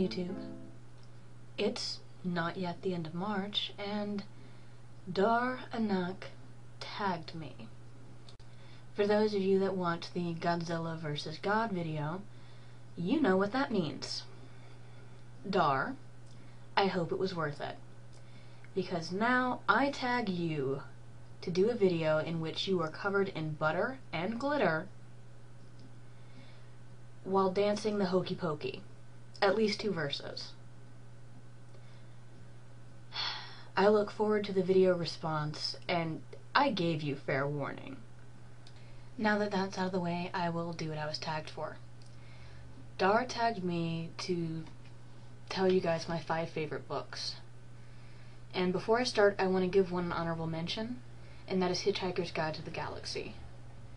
YouTube. It's not yet the end of March, and Dar Anak tagged me. For those of you that watched the Godzilla vs. God video, you know what that means. Dar, I hope it was worth it. Because now I tag you to do a video in which you are covered in butter and glitter while dancing the hokey pokey. At least 2 verses. I look forward to the video response, and I gave you fair warning. Now that that's out of the way, I will do what I was tagged for. Dar tagged me to tell you guys my 5 favorite books. And before I start, I want to give one an honorable mention, and that is Hitchhiker's Guide to the Galaxy.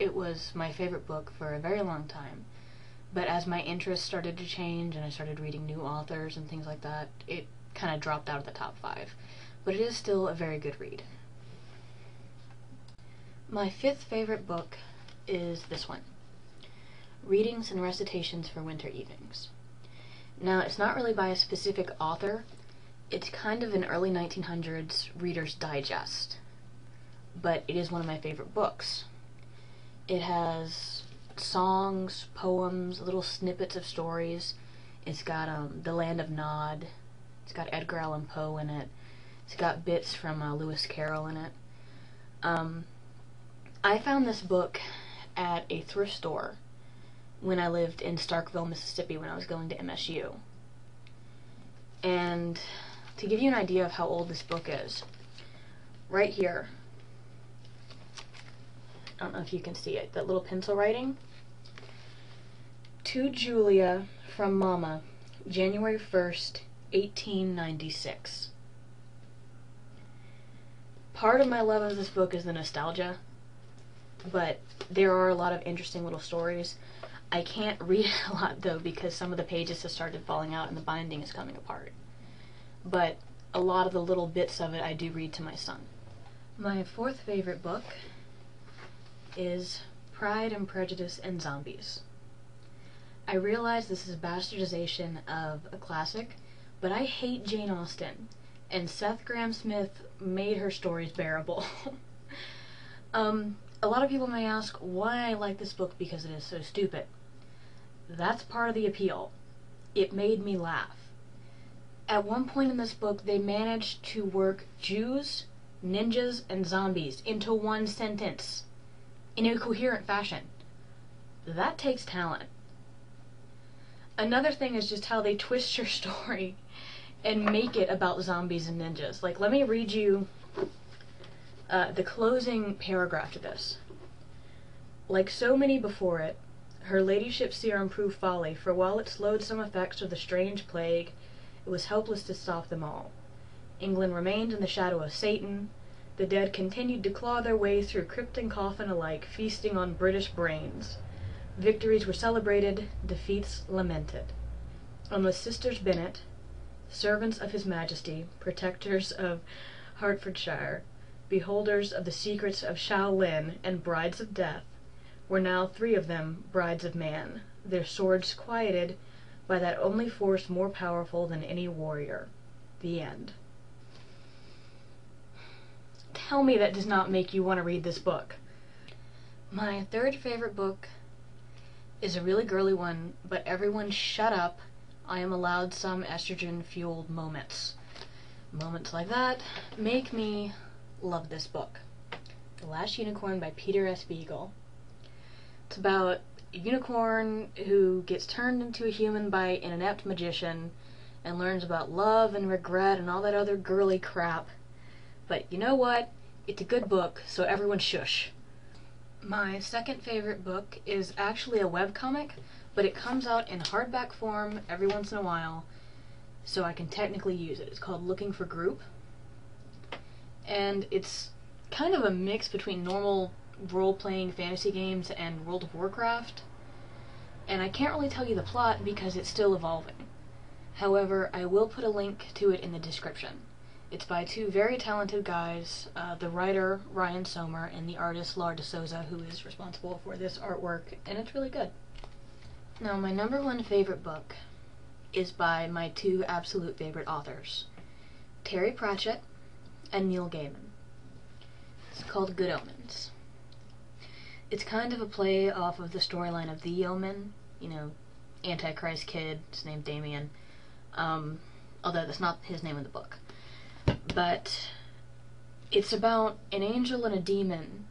It was my favorite book for a very long time, but as my interests started to change and I started reading new authors and things like that, it kind of dropped out of the top 5. But it is still a very good read. My 5th favorite book is this one, Readings and Recitations for Winter Evenings. Now, it's not really by a specific author. It's kind of an early 1900s Reader's Digest, but it is one of my favorite books. It has songs, poems, little snippets of stories. It's got The Land of Nod. It's got Edgar Allan Poe in it. It's got bits from Lewis Carroll in it. I found this book at a thrift store when I lived in Starkville, Mississippi, when I was going to MSU. And to give you an idea of how old this book is, right here, I don't know if you can see it, that little pencil writing. To Julia from Mama, January 1st, 1896. Part of my love of this book is the nostalgia, but there are a lot of interesting little stories. I can't read it a lot though because some of the pages have started falling out and the binding is coming apart. But a lot of the little bits of it I do read to my son. My 4th favorite book is Pride and Prejudice and Zombies. I realize this is a bastardization of a classic, but I hate Jane Austen, and Seth Grahame-Smith made her stories bearable. A lot of people may ask why I like this book because it is so stupid. That's part of the appeal. It made me laugh. At one point in this book, they managed to work Jews, ninjas, and zombies into one sentence in a coherent fashion. That takes talent. Another thing is just how they twist your story and make it about zombies and ninjas. Like, let me read you the closing paragraph to this. Like so many before it, her ladyship's serum proved folly, for while it slowed some effects of the strange plague, it was helpless to stop them all. England remained in the shadow of Satan. The dead continued to claw their way through crypt and coffin alike, feasting on British brains. Victories were celebrated, defeats lamented. And the Sisters Bennet, servants of His Majesty, protectors of Hertfordshire, beholders of the secrets of Shaolin, and brides of death, were now 3 of them brides of man, their swords quieted by that only force more powerful than any warrior, the end. Tell me that does not make you want to read this book. My 3rd favorite book is a really girly one, but everyone shut up. I am allowed some estrogen-fueled moments. Moments like that make me love this book. The Last Unicorn by Peter S. Beagle. It's about a unicorn who gets turned into a human by an inept magician and learns about love and regret and all that other girly crap. But you know what? It's a good book, so everyone shush. My 2nd favorite book is actually a webcomic, but it comes out in hardback form every once in a while, so I can technically use it. It's called Looking for Group, and it's kind of a mix between normal role-playing fantasy games and World of Warcraft, and I can't really tell you the plot because it's still evolving. However, I will put a link to it in the description. It's by 2 very talented guys, the writer Ryan Somer and the artist Laura DeSouza, who is responsible for this artwork, and it's really good. Now, my number 1 favorite book is by my two absolute favorite authors, Terry Pratchett and Neil Gaiman. It's called Good Omens. It's kind of a play off of the storyline of The Omen, you know, Antichrist kid, his named Damien, although that's not his name in the book. But it's about an angel and a demon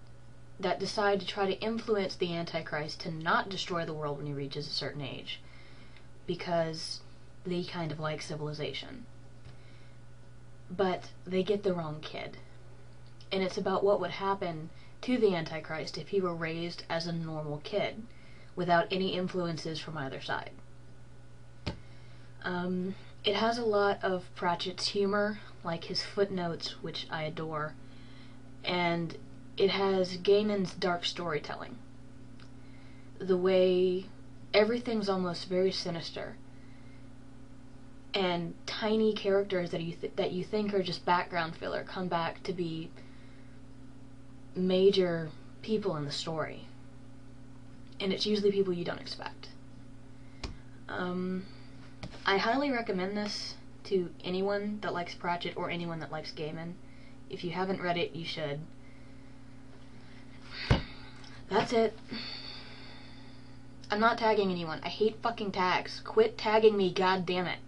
that decide to try to influence the Antichrist to not destroy the world when he reaches a certain age, because they kind of like civilization. But they get the wrong kid. And it's about what would happen to the Antichrist if he were raised as a normal kid, without any influences from either side. It has a lot of Pratchett's humor, like his footnotes, which I adore, and it has Gaiman's dark storytelling. The way everything's almost very sinister, and tiny characters that you think are just background filler come back to be major people in the story. And it's usually people you don't expect. I highly recommend this to anyone that likes Pratchett or anyone that likes Gaiman. If you haven't read it, you should. That's it. I'm not tagging anyone. I hate fucking tags. Quit tagging me, god damn it.